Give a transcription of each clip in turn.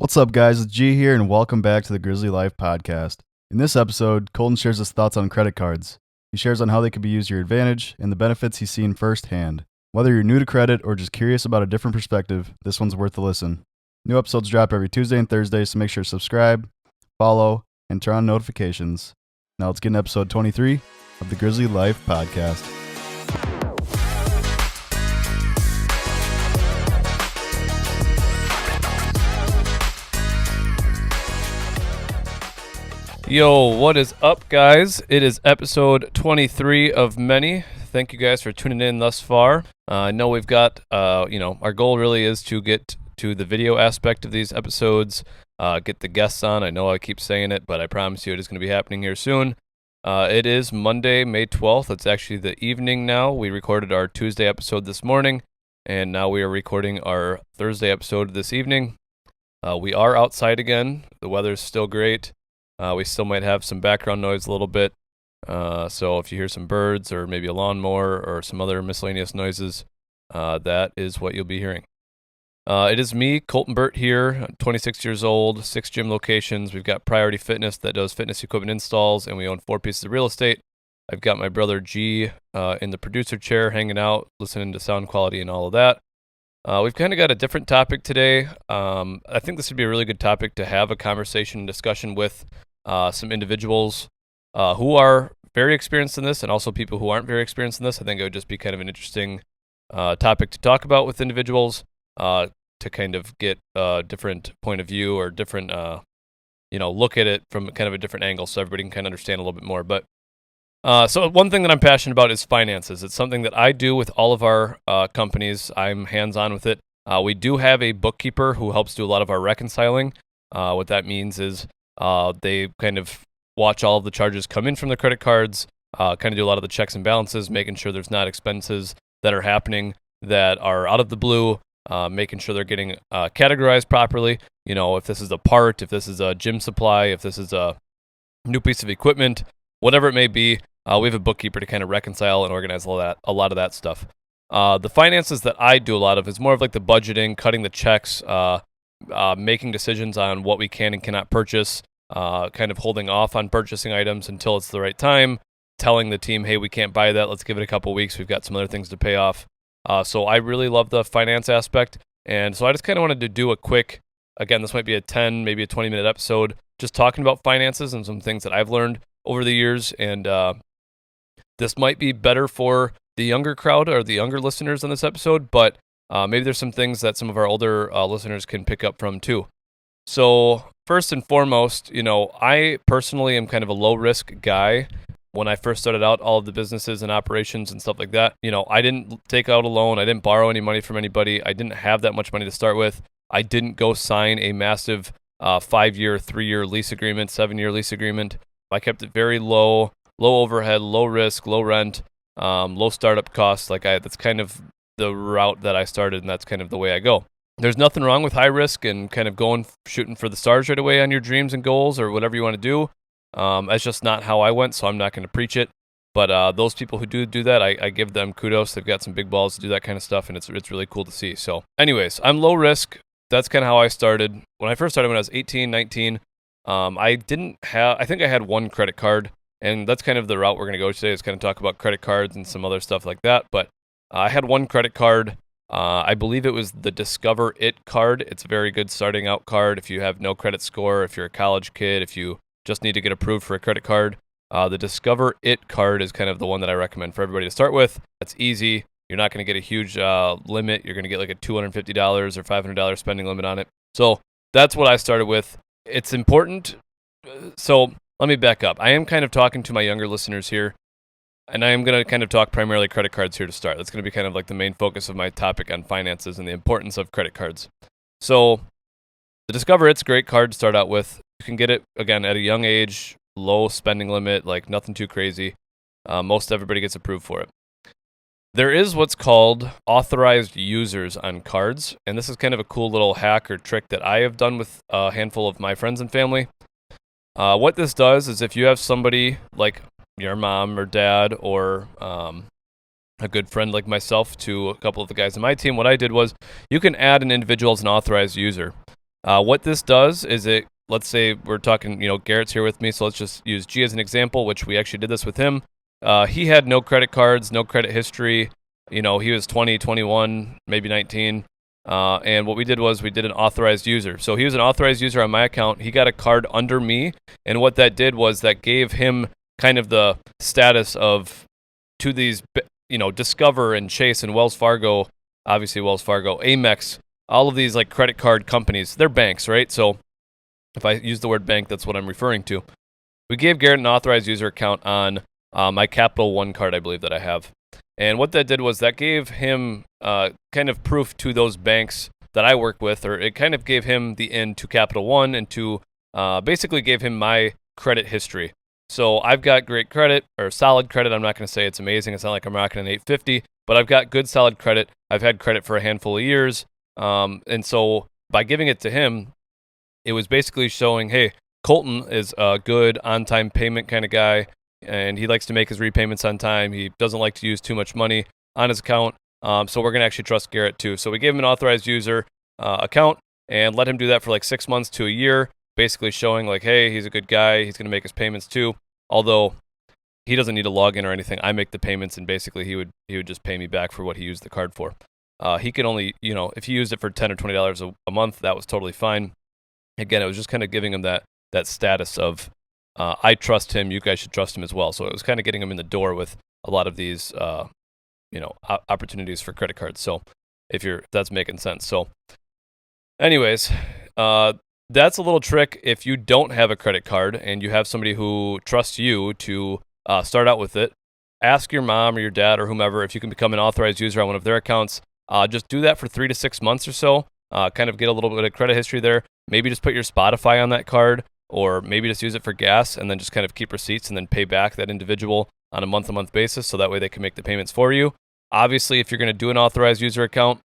What's up, guys? It's G here, and welcome back to the Grizzly Life podcast. In this episode, Colton shares his thoughts on credit cards. He shares on how they can be used to your advantage and the benefits he's seen firsthand. Whether you're new to credit or just curious about a different perspective, this one's worth a listen. New episodes drop every Tuesday and Thursday, so make sure to subscribe, follow, and turn on notifications. Now let's get into episode 23 of the Grizzly Life podcast. Yo, what is up, guys? It is episode 23 of many. Thank you guys for tuning in thus far. I know we've got, our goal really is to get to the video aspect of these episodes, get the guests on. I know I keep saying it, but I promise you it is going to be happening here soon. It is Monday, May 12th. It's actually the evening now. We recorded our Tuesday episode this morning, and now we are recording our Thursday episode this evening. We are outside again. The weather's still great. We still might have some background noise a little bit, so if you hear some birds or maybe a lawnmower or some other miscellaneous noises, that is what you'll be hearing. It is me, Colton Burt here, 26 years old, 6 gym locations. We've got Priority Fitness that does fitness equipment installs, and we own 4 pieces of real estate. I've got my brother G in the producer chair hanging out, listening to sound quality and all of that. We've kind of got a different topic today. I think this would be a really good topic to have a conversation and discussion with some individuals who are very experienced in this and also people who aren't very experienced in this. I think it would just be kind of an interesting topic to talk about with individuals to kind of get a different point of view or different, look at it from kind of a different angle so everybody can kind of understand a little bit more. But so one thing that I'm passionate about is finances. It's something that I do with all of our companies. I'm hands-on with it. We do have a bookkeeper who helps do a lot of our reconciling. What that means is they kind of watch all of the charges come in from the credit cards, kind of do a lot of the checks and balances, making sure there's not expenses that are happening that are out of the blue, making sure they're getting categorized properly. You know, if this is a part, if this is a gym supply, if this is a new piece of equipment, whatever it may be, we have a bookkeeper to kind of reconcile and organize a lot of that stuff. The finances that I do a lot of is more of like the budgeting, cutting the checks, making decisions on what we can and cannot purchase, kind of holding off on purchasing items until it's the right time, telling the team, hey, we can't buy that. Let's give it a couple weeks. We've got some other things to pay off. So I really love the finance aspect. And so I just kind of wanted to do a quick, again, this might be a 10, maybe a 20-minute episode, just talking about finances and some things that I've learned over the years. And this might be better for the younger crowd or the younger listeners on this episode, but maybe there's some things that some of our older listeners can pick up from too. So first and foremost, I personally am kind of a low-risk guy. When I first started out, all of the businesses and operations and stuff like that, I didn't take out a loan. I didn't borrow any money from anybody. I didn't have that much money to start with. I didn't go sign a massive 5-year, 3-year lease agreement, 7-year lease agreement. I kept it very low overhead, low risk, low rent, low startup costs. That's kind of the route that I started, and that's kind of the way I go. There's nothing wrong with high risk and kind of shooting for the stars right away on your dreams and goals or whatever you want to do. That's just not how I went, so I'm not going to preach it. But those people who do that, I give them kudos. They've got some big balls to do that kind of stuff, and it's really cool to see. So anyways, I'm low risk. That's kind of how I started. When I first started when I was 18, 19, I think I had one credit card, and that's kind of the route we're going to go today is kind of talk about credit cards and some other stuff like that. But I had one credit card. I believe it was the Discover It card. It's a very good starting out card if you have no credit score, if you're a college kid, if you just need to get approved for a credit card. The Discover It card is kind of the one that I recommend for everybody to start with. It's easy. You're not going to get a huge limit. You're going to get like a $250 or $500 spending limit on it. So that's what I started with. It's important. So let me back up. I am kind of talking to my younger listeners here. And I am going to kind of talk primarily credit cards here to start. That's going to be kind of like the main focus of my topic on finances and the importance of credit cards. So the Discover It's a great card to start out with. You can get it, again, at a young age, low spending limit, like nothing too crazy. Most everybody gets approved for it. There is what's called authorized users on cards. And this is kind of a cool little hack or trick that I have done with a handful of my friends and family. What this does is if you have somebody like your mom or dad or a good friend like myself to a couple of the guys on my team, what I did was you can add an individual as an authorized user. What this does is let's say we're talking, Garrett's here with me, so let's just use G as an example, which we actually did this with him. He had no credit cards, no credit history. He was 20, 21, maybe 19. And what we did was we did an authorized user. So he was an authorized user on my account. He got a card under me. And what that did was that gave him kind of the status of to these, Discover and Chase and Wells Fargo, obviously Wells Fargo, Amex, all of these like credit card companies. They're banks, right? So if I use the word bank, that's what I'm referring to. We gave Garrett an authorized user account on my Capital One card, I believe that I have. And what that did was that gave him kind of proof to those banks that I work with, or it kind of gave him the in to Capital One and to basically gave him my credit history. So I've got great credit, or solid credit. I'm not going to say it's amazing. It's not like I'm rocking an 850, but I've got good solid credit. I've had credit for a handful of years. And so by giving it to him, it was basically showing, hey, Colton is a good on-time payment kind of guy, and he likes to make his repayments on time. He doesn't like to use too much money on his account. So we're going to actually trust Garrett too. So we gave him an authorized user account and let him do that for like 6 months to a year, basically showing like, hey, he's a good guy. He's going to make his payments too. Although he doesn't need to log in or anything. I make the payments, and basically he would just pay me back for what he used the card for. He could only, if he used it for $10 or $20 a month, that was totally fine. Again, it was just kind of giving him that status of I trust him. You guys should trust him as well. So it was kind of getting him in the door with a lot of these, opportunities for credit cards. So if that's making sense. So, anyways, that's a little trick. If you don't have a credit card and you have somebody who trusts you to start out with it, ask your mom or your dad or whomever if you can become an authorized user on one of their accounts. Just do that for 3 to 6 months or so. Kind of get a little bit of credit history there. Maybe just put your Spotify on that card, or maybe just use it for gas and then just kind of keep receipts and then pay back that individual on a month-to-month basis, so that way they can make the payments for you. Obviously, if you're going to do an authorized user account,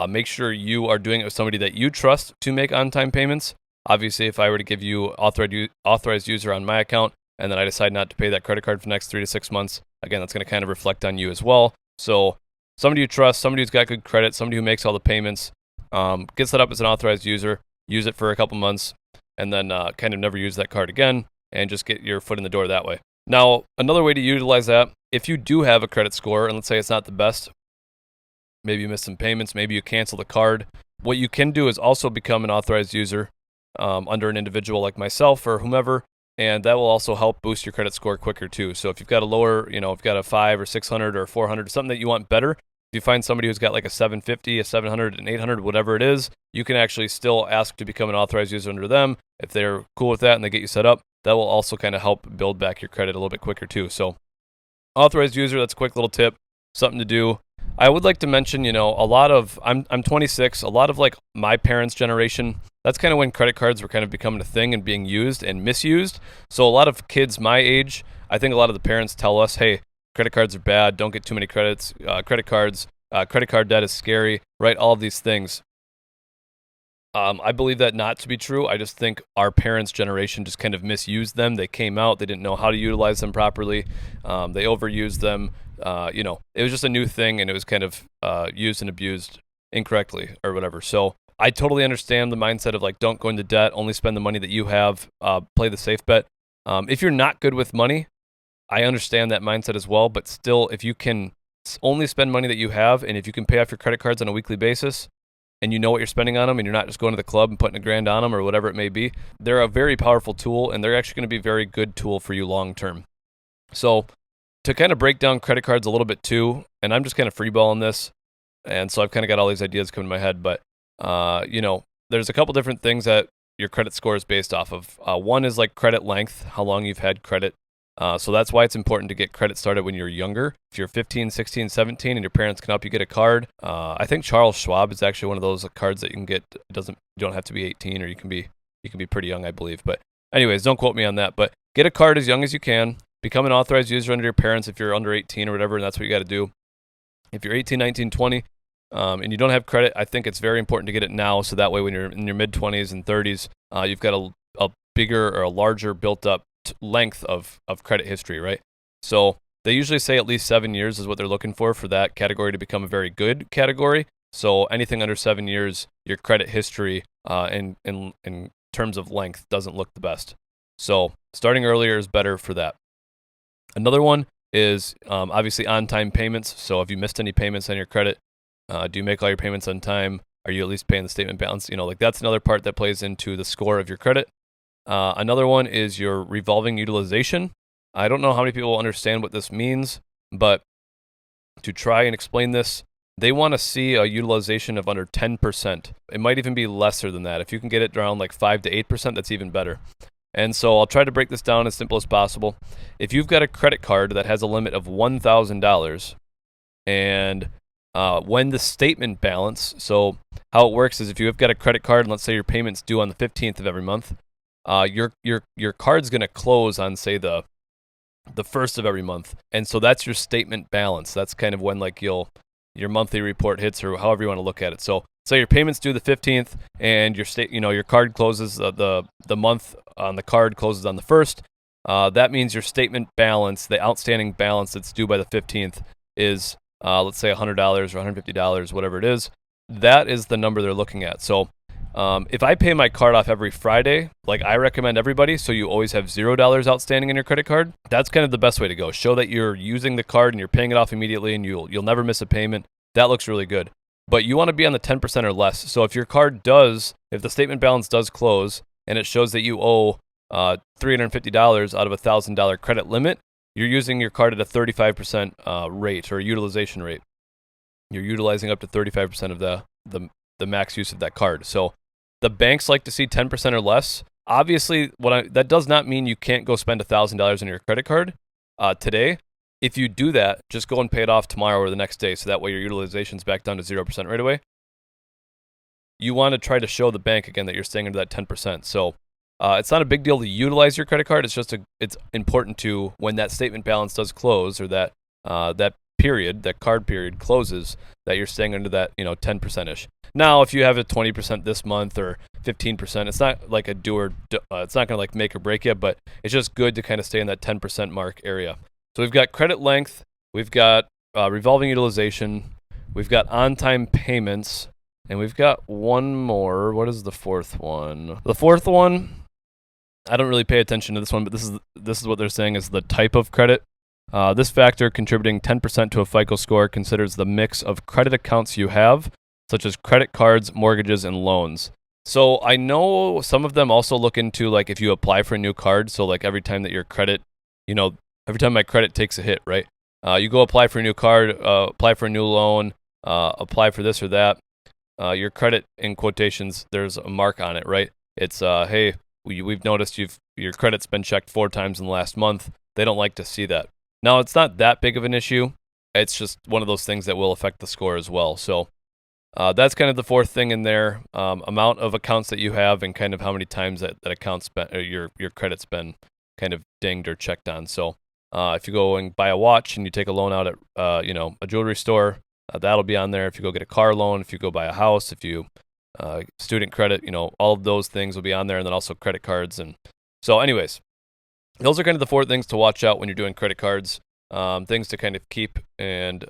make sure you are doing it with somebody that you trust to make on-time payments. Obviously, if I were to give you authorized user on my account and then I decide not to pay that credit card for the next 3 to 6 months, again, that's going to kind of reflect on you as well. So somebody you trust, somebody who's got good credit, somebody who makes all the payments, get set up as an authorized user, use it for a couple months, and then kind of never use that card again and just get your foot in the door that way. Now, another way to utilize that, if you do have a credit score, and let's say it's not the best, maybe you missed some payments, maybe you cancel the card, what you can do is also become an authorized user under an individual like myself or whomever, and that will also help boost your credit score quicker too. So if you've got a lower, if you've got a 5 or 600 or 400, something that you want better, if you find somebody who's got like a 750, a 700, an 800, whatever it is, you can actually still ask to become an authorized user under them. If they're cool with that and they get you set up, that will also kind of help build back your credit a little bit quicker too. So authorized user, that's a quick little tip, something to do. I would like to mention, a lot of, I'm 26, a lot of like my parents' generation, that's kind of when credit cards were kind of becoming a thing and being used and misused. So a lot of kids my age, I think a lot of the parents tell us, hey, credit cards are bad, don't get too many credit card debt is scary, right? All of these things. I believe that not to be true. I just think our parents' generation just kind of misused them. They came out, they didn't know how to utilize them properly. They overused them. It was just a new thing, and it was kind of used and abused incorrectly or whatever. So I totally understand the mindset of like, don't go into debt, only spend the money that you have, play the safe bet. If you're not good with money, I understand that mindset as well. But still, if you can only spend money that you have, and if you can pay off your credit cards on a weekly basis, and you know what you're spending on them, and you're not just going to the club and putting $1,000 on them or whatever it may be, they're a very powerful tool, and they're actually going to be a very good tool for you long term. So to kind of break down credit cards a little bit too, and I'm just kind of freeballing this, and so I've kind of got all these ideas coming to my head, but there's a couple different things that your credit score is based off of. One is like credit length, how long you've had credit. So that's why it's important to get credit started when you're younger. If you're 15, 16, 17 and your parents can help you get a card, I think Charles Schwab is actually one of those cards that you can get. You don't have to be 18, or you can be pretty young, I believe. But anyways, don't quote me on that. But get a card as young as you can. Become an authorized user under your parents if you're under 18 or whatever, and that's what you got to do. If you're 18, 19, 20, and you don't have credit, I think it's very important to get it now, so that way when you're in your mid-20s and 30s, you've got a bigger or a larger built-up length of credit history, right? So they usually say at least 7 years is what they're looking for that category to become a very good category. So anything under 7 years, your credit history in terms of length doesn't look the best. So starting earlier is better for that. Another one is obviously on-time payments. So if you missed any payments on your credit, do you make all your payments on time? Are you at least paying the statement balance? Like that's another part that plays into the score of your credit. Another one is your revolving utilization. I don't know how many people understand what this means, but to try and explain this, they want to see a utilization of under 10%. It might even be lesser than that. If you can get it around like 5 to 8%, that's even better. And so I'll try to break this down as simple as possible. If you've got a credit card that has a limit of $1,000 and when the statement balance, so how it works is if you've got a credit card and let's say your payment's due on the 15th of every month, your card's going to close on say the first of every month. And so that's your statement balance. That's kind of when like your monthly report hits or however you want to look at it. So your payments due the 15th and your card closes the month on the card closes on the 1st. That means your statement balance, the outstanding balance that's due by the 15th is let's say $100 or $150, whatever it is. That is the number they're looking at. So if I pay my card off every Friday, like I recommend everybody, so you always have $0 outstanding in your credit card, that's kind of the best way to go. Show that you're using the card and you're paying it off immediately and you'll never miss a payment. That looks really good. But you want to be on the 10% or less. So if your card if the statement balance does close and it shows that you owe $350 out of a $1,000 credit limit, you're using your card at a 35% rate or utilization rate. You're utilizing up to 35% of the max use of that card. So the banks like to see 10% or less. Obviously, that does not mean you can't go spend $1,000 on your credit card today. If you do that, just go and pay it off tomorrow or the next day, so that way your utilization's back down to 0% right away. You want to try to show the bank again that you're staying under that 10%. So it's not a big deal to utilize your credit card. It's just it's important to, when that statement balance does close or that card period closes, that you're staying under that 10%ish. Now, if you have a 20% this month or 15%, it's not like it's not going to like make or break you, but it's just good to kind of stay in that 10% mark area. So we've got credit length, we've got revolving utilization, we've got on-time payments, and we've got one more. What is the fourth one? The fourth one, I don't really pay attention to this one, but this is what they're saying is the type of credit. This factor contributing 10% to a FICO score considers the mix of credit accounts you have, such as credit cards, mortgages, and loans. So I know some of them also look into like if you apply for a new card, so like every time that your credit, every time my credit takes a hit, right? You go apply for a new card, apply for a new loan, apply for this or that. Your credit, in quotations, there's a mark on it, right? It's, hey, we've noticed your credit's been checked 4 times in the last month. They don't like to see that. Now, it's not that big of an issue. It's just one of those things that will affect the score as well. So that's kind of the fourth thing in there. Amount of accounts that you have and kind of how many times that account's been, or your credit's been kind of dinged or checked on. So if you go and buy a watch and you take a loan out at a jewelry store, that'll be on there. If you go get a car loan, if you go buy a house, if you student credit, all of those things will be on there, and then also credit cards. And so anyways, those are kind of the 4 things to watch out when you're doing credit cards, things to kind of keep, and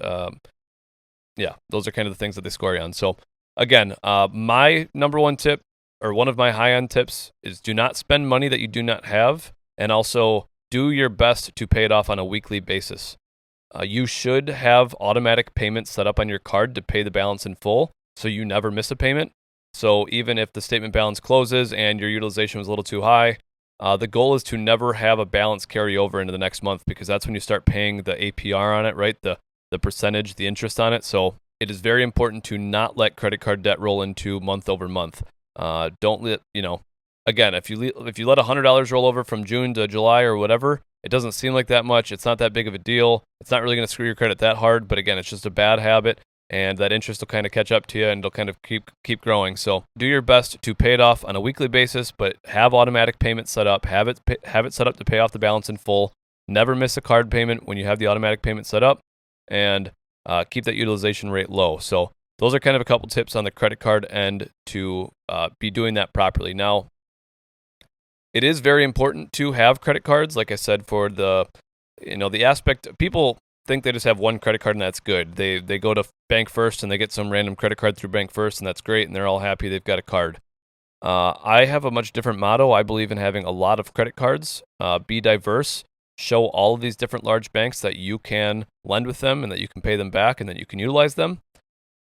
those are kind of the things that they score you on. So again, my number one tip, or one of my high-end tips, is do not spend money that you do not have, and also do your best to pay it off on a weekly basis. You should have automatic payments set up on your card to pay the balance in full, so you never miss a payment. So even if the statement balance closes and your utilization was a little too high, the goal is to never have a balance carry over into the next month, because that's when you start paying the APR on it, right? The percentage, the interest on it. So it is very important to not let credit card debt roll into month over month. Don't let, again, if you let $100 roll over from June to July or whatever, it doesn't seem like that much. It's not that big of a deal. It's not really going to screw your credit that hard. But again, it's just a bad habit, and that interest will kind of catch up to you, and it'll kind of keep growing. So do your best to pay it off on a weekly basis, but have automatic payments set up. Have it set up to pay off the balance in full. Never miss a card payment when you have the automatic payment set up, and keep that utilization rate low. So those are kind of a couple tips on the credit card end to be doing that properly. Now, it is very important to have credit cards, like I said, for the aspect. People think they just have one credit card and that's good. They go to Bank First and they get some random credit card through Bank First and that's great and they're all happy they've got a card. I have a much different motto. I believe in having a lot of credit cards. Be diverse. Show all of these different large banks that you can lend with them and that you can pay them back and that you can utilize them.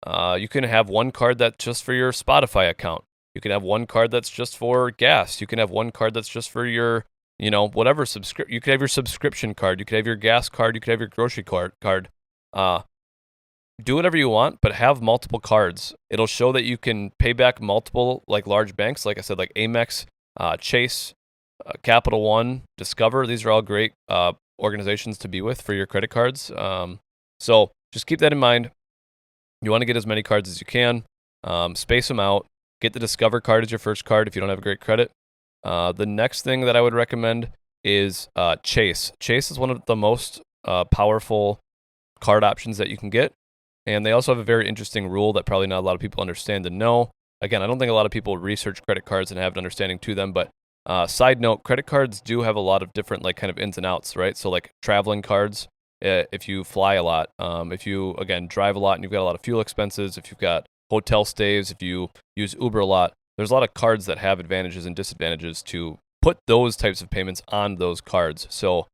You can have one card that's just for your Spotify account. You can have one card that's just for gas. You can have one card that's just for your, whatever you could have your subscription card. You could have your gas card. You could have your grocery card. Do whatever you want, but have multiple cards. It'll show that you can pay back multiple large banks. Like I said, like Amex, Chase, Capital One, Discover. These are all great organizations to be with for your credit cards. So just keep that in mind. You want to get as many cards as you can. Space them out. Get the Discover card as your first card if you don't have a great credit. The next thing that I would recommend is Chase. Chase is one of the most powerful card options that you can get. And they also have a very interesting rule that probably not a lot of people understand and know. Again, I don't think a lot of people research credit cards and have an understanding to them, but side note, credit cards do have a lot of different kind of ins and outs, right? So like traveling cards, if you fly a lot, if you, again, drive a lot and you've got a lot of fuel expenses, if you've got hotel stays, if you use Uber a lot, there's a lot of cards that have advantages and disadvantages to put those types of payments on those cards. So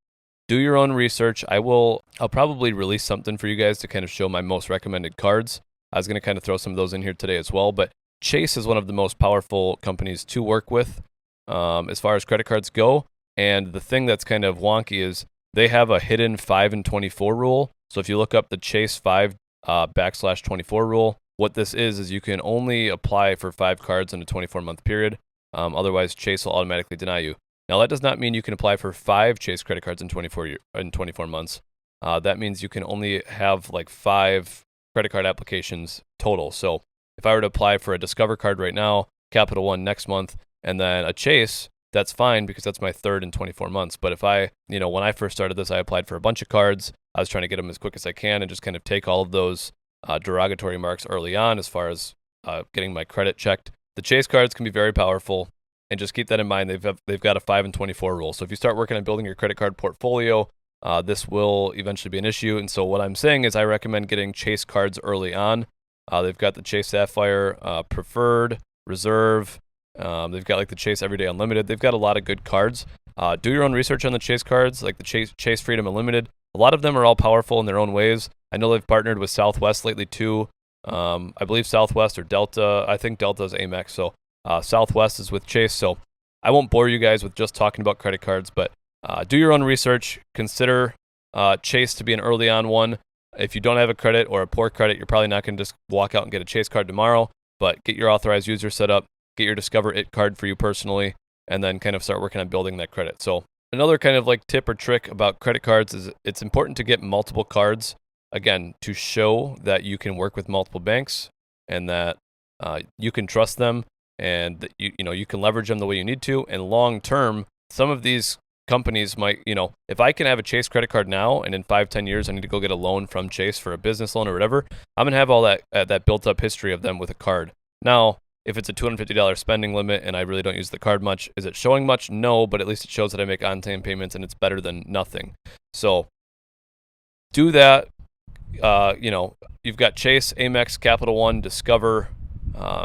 do your own research. I'll probably release something for you guys to kind of show my most recommended cards. I was going to kind of throw some of those in here today as well, but Chase is one of the most powerful companies to work with as far as credit cards go. And the thing that's kind of wonky is they have a hidden 5 and 24 rule. So if you look up the Chase 5 /24 rule, what this is you can only apply for 5 cards in a 24-month period. Otherwise, Chase will automatically deny you. Now, that does not mean you can apply for 5 Chase credit cards in 24 months. That means you can only have 5 credit card applications total. So if I were to apply for a Discover card right now, Capital One next month, and then a Chase, that's fine because that's my third in 24 months. But if when I first started this, I applied for a bunch of cards. I was trying to get them as quick as I can and just kind of take all of those derogatory marks early on as far as getting my credit checked. The Chase cards can be very powerful. And just keep that in mind. They've got a 5 and 24 rule. So if you start working on building your credit card portfolio, this will eventually be an issue. And so what I'm saying is I recommend getting Chase cards early on. They've got the Chase Sapphire Preferred, Reserve. They've got the Chase Everyday Unlimited. They've got a lot of good cards. Do your own research on the Chase cards, like the Chase Freedom Unlimited. A lot of them are all powerful in their own ways. I know they've partnered with Southwest lately too. I believe Southwest or Delta. I think Delta is Amex. So Southwest is with Chase, so I won't bore you guys with just talking about credit cards, but do your own research. Consider Chase to be an early on one. If you don't have a credit or a poor credit, you're probably not going to just walk out and get a Chase card tomorrow, but get your authorized user set up, get your Discover It card for you personally, and then kind of start working on building that credit. So another kind of tip or trick about credit cards is it's important to get multiple cards, again, to show that you can work with multiple banks and that you can trust them. And you can leverage them the way you need to. And long term, some of these companies might, if I can have a Chase credit card now, and in 5-10 years I need to go get a loan from Chase for a business loan or whatever, I'm gonna have all that built up history of them with a card. Now, if it's a $250 spending limit and I really don't use the card much, is it showing much? No, but at least it shows that I make on-time payments and it's better than nothing. So do that. You've got Chase, Amex, Capital One, Discover.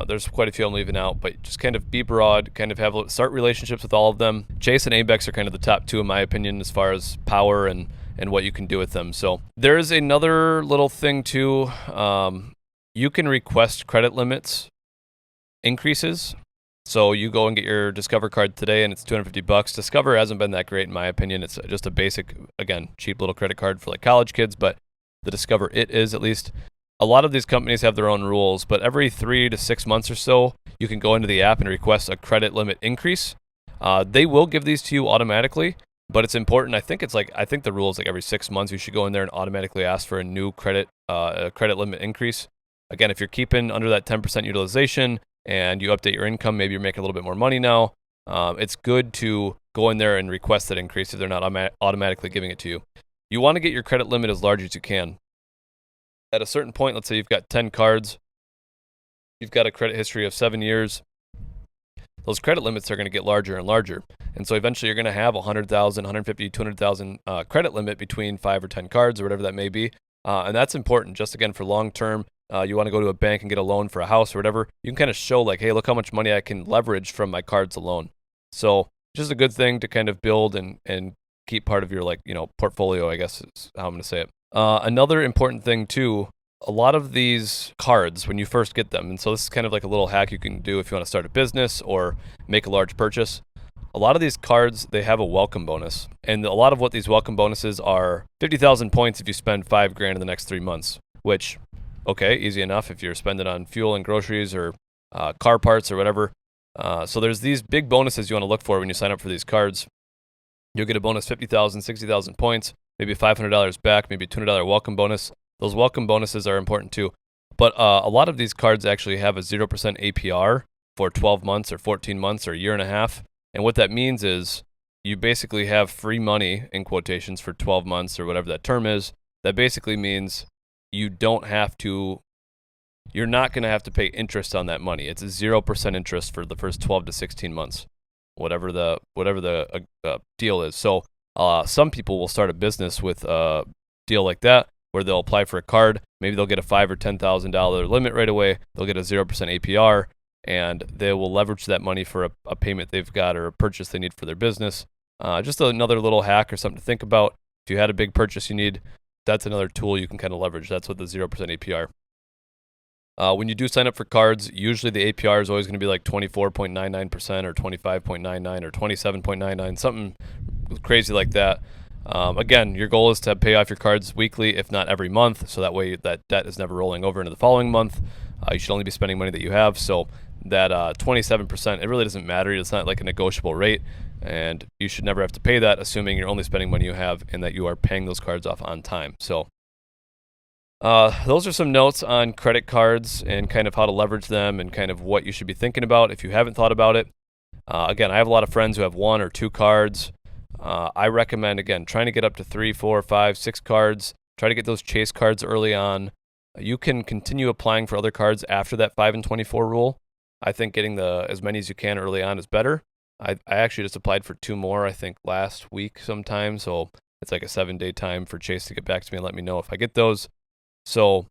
There's quite a few I'm leaving out, but just kind of be broad, kind of start relationships with all of them. Chase and Amex are kind of the top 2 in my opinion as far as power and what you can do with them. So there's another little thing too. You can request credit limits increases. So you go and get your Discover card today and it's $250. Discover hasn't been that great in my opinion. It's just a basic, again, cheap little credit card for college kids, but the Discover It is at least. A lot of these companies have their own rules, but every 3 to 6 months or so, you can go into the app and request a credit limit increase. They will give these to you automatically, but it's important. I think the rule is every 6 months you should go in there and automatically ask for a new credit limit increase. Again, if you're keeping under that 10% utilization and you update your income, maybe you're making a little bit more money now. It's good to go in there and request that increase if they're not automatically giving it to you. You want to get your credit limit as large as you can. At a certain point, let's say you've got 10 cards, you've got a credit history of 7 years, those credit limits are going to get larger and larger. And so eventually you're going to have 100,000, 150, 200,000 credit limit between 5 or 10 cards or whatever that may be. And that's important just again for long term. You want to go to a bank and get a loan for a house or whatever. You can kind of show like, hey, look how much money I can leverage from my cards alone. So just a good thing to kind of build and keep part of your portfolio, I guess is how I'm going to say it. Another important thing too, a lot of these cards when you first get them, and so this is kind of like a little hack you can do if you want to start a business or make a large purchase. A lot of these cards, they have a welcome bonus. And a lot of what these welcome bonuses are 50,000 points if you spend $5,000 in the next 3 months, which, okay, easy enough if you're spending on fuel and groceries or car parts or whatever. So there's these big bonuses you want to look for when you sign up for these cards. You'll get a bonus 50,000, 60,000 points, maybe $500 back, maybe a $200 welcome bonus. Those welcome bonuses are important too. But a lot of these cards actually have a 0% APR for 12 months or 14 months or a year and a half. And what that means is you basically have free money, in quotations, for 12 months or whatever that term is. That basically means you're not going to have to pay interest on that money. It's a 0% interest for the first 12 to 16 months, whatever the deal is. So some people will start a business with a deal like that where they'll apply for a card. Maybe they'll get a $5,000 or $10,000 limit right away. They'll get a 0% APR. And they will leverage that money for a payment they've got or a purchase they need for their business. Just another little hack or something to think about. If you had a big purchase you need, that's another tool you can kind of leverage. That's what the 0% APR. When you do sign up for cards, usually the APR is always going to be like 24.99% or 25.99 or 27.99, something crazy like that. Again, your goal is to pay off your cards weekly, if not every month, so that way that debt is never rolling over into the following month. You should only be spending money that you have. So that 27%, it really doesn't matter. It's not like a negotiable rate, and you should never have to pay that, assuming you're only spending money you have and that you are paying those cards off on time. So those are some notes on credit cards and kind of how to leverage them and kind of what you should be thinking about if you haven't thought about it. Again, I have a lot of friends who have 1 or 2 cards. I recommend, again, trying to get up to 3, 4, 5, 6 cards. Try to get those chase cards early on. You can continue applying for other cards after that 5 and 24 rule. I think getting as many as you can early on is better. I actually just applied for 2 more, I think, last week sometime. So it's like a 7-day time for Chase to get back to me and let me know if I get those. So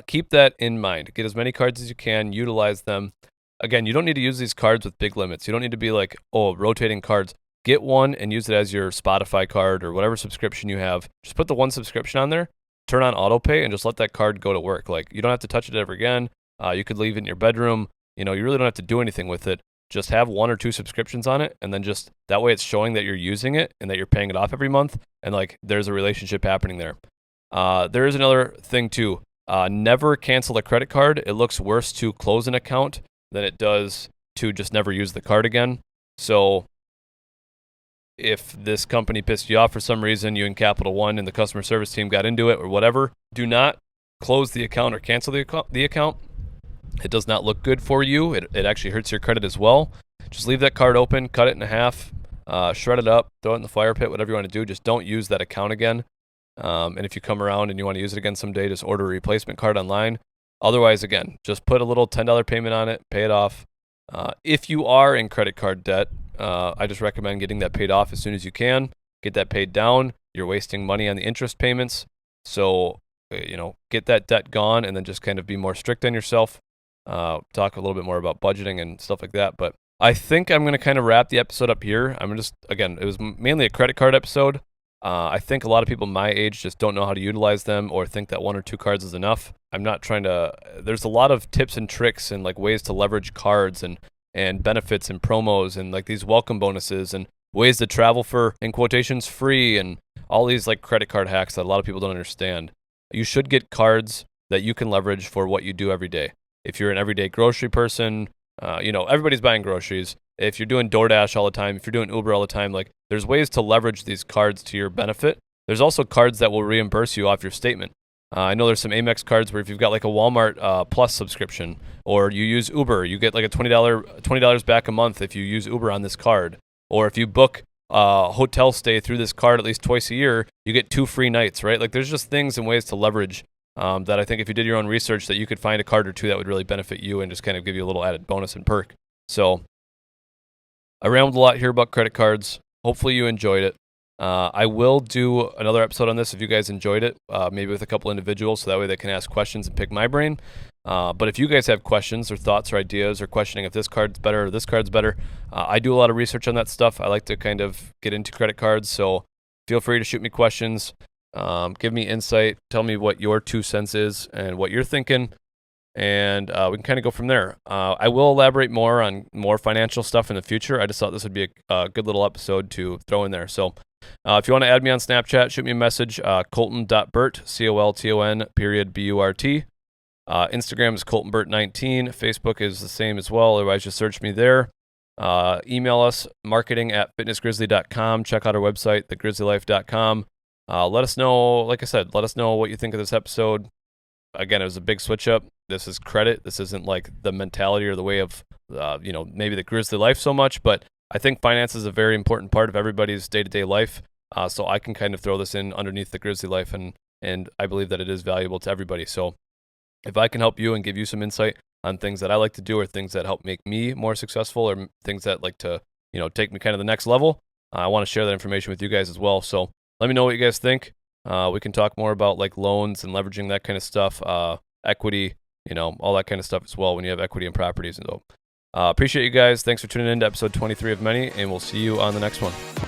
keep that in mind. Get as many cards as you can. Utilize them. Again, you don't need to use these cards with big limits. You don't need to be like, rotating cards. Get one and use it as your Spotify card or whatever subscription you have. Just put the one subscription on there. Turn on auto pay and just let that card go to work. Like, you don't have to touch it ever again. You could leave it in your bedroom. You really don't have to do anything with it. Just have 1 or 2 subscriptions on it, and then just that way it's showing that you're using it and that you're paying it off every month, and like there's a relationship happening there. There is another thing too. Never cancel a credit card. It looks worse to close an account than it does to just never use the card again. So if this company pissed you off for some reason, you and Capital One and the customer service team got into it or whatever, do not close the account or cancel the account. It does not look good for you. It actually hurts your credit as well. Just leave that card open, cut it in half, shred it up, throw it in the fire pit, whatever you want to do. Just don't use that account again. And if you come around and you want to use it again someday, just order a replacement card online. Otherwise, again, just put a little $10 payment on it, pay it off. If you are in credit card debt, I just recommend getting that paid off as soon as you can. Get that paid down. You're wasting money on the interest payments. So, get that debt gone and then just kind of be more strict on yourself. Talk a little bit more about budgeting and stuff like that. But I think I'm going to kind of wrap the episode up here. It was mainly a credit card episode. I think a lot of people my age just don't know how to utilize them or think that 1 or 2 cards is enough. I'm not trying to, there's a lot of tips and tricks and like ways to leverage cards and benefits and promos and like these welcome bonuses and ways to travel for, in quotations, free, and all these like credit card hacks that a lot of people don't understand. You should get cards that you can leverage for what you do every day. If you're an everyday grocery person, everybody's buying groceries. If you're doing DoorDash all the time, if you're doing Uber all the time, like there's ways to leverage these cards to your benefit. There's also cards that will reimburse you off your statement. I know there's some Amex cards where if you've got like a Walmart Plus subscription or you use Uber, you get like a $20 back a month if you use Uber on this card. Or if you book a hotel stay through this card at least twice a year, you get 2 free nights, right? Like there's just things and ways to leverage that I think if you did your own research that you could find a card or 2 that would really benefit you and just kind of give you a little added bonus and perk. So I rambled a lot here about credit cards. Hopefully you enjoyed it. I will do another episode on this if you guys enjoyed it, maybe with a couple individuals, so that way they can ask questions and pick my brain. But if you guys have questions or thoughts or ideas or questioning if this card's better or this card's better, I do a lot of research on that stuff. I like to kind of get into credit cards, so feel free to shoot me questions. Give me insight. Tell me what your 2 cents is and what you're thinking. And we can kind of go from there. I will elaborate more on more financial stuff in the future. I just thought this would be a good little episode to throw in there. So if you want to add me on Snapchat, shoot me a message, colton.burt, COLTON.BURT. Instagram is coltonburt19. Facebook is the same as well. Otherwise, just search me there. Email us, marketing@fitnessgrizzly.com. Check out our website, thegrizzlylife.com. Let us know, like I said, let us know what you think of this episode. Again, it was a big switch up. This is credit. This isn't like the mentality or the way of, maybe the Grizzly life so much, but I think finance is a very important part of everybody's day-to-day life. So I can kind of throw this in underneath the Grizzly life, and I believe that it is valuable to everybody. So if I can help you and give you some insight on things that I like to do or things that help make me more successful or things that like to, take me kind of the next level, I want to share that information with you guys as well. So let me know what you guys think. We can talk more about like loans and leveraging that kind of stuff, equity, all that kind of stuff as well when you have equity in properties. And so appreciate you guys. Thanks for tuning in to episode 23 of Many, and we'll see you on the next one.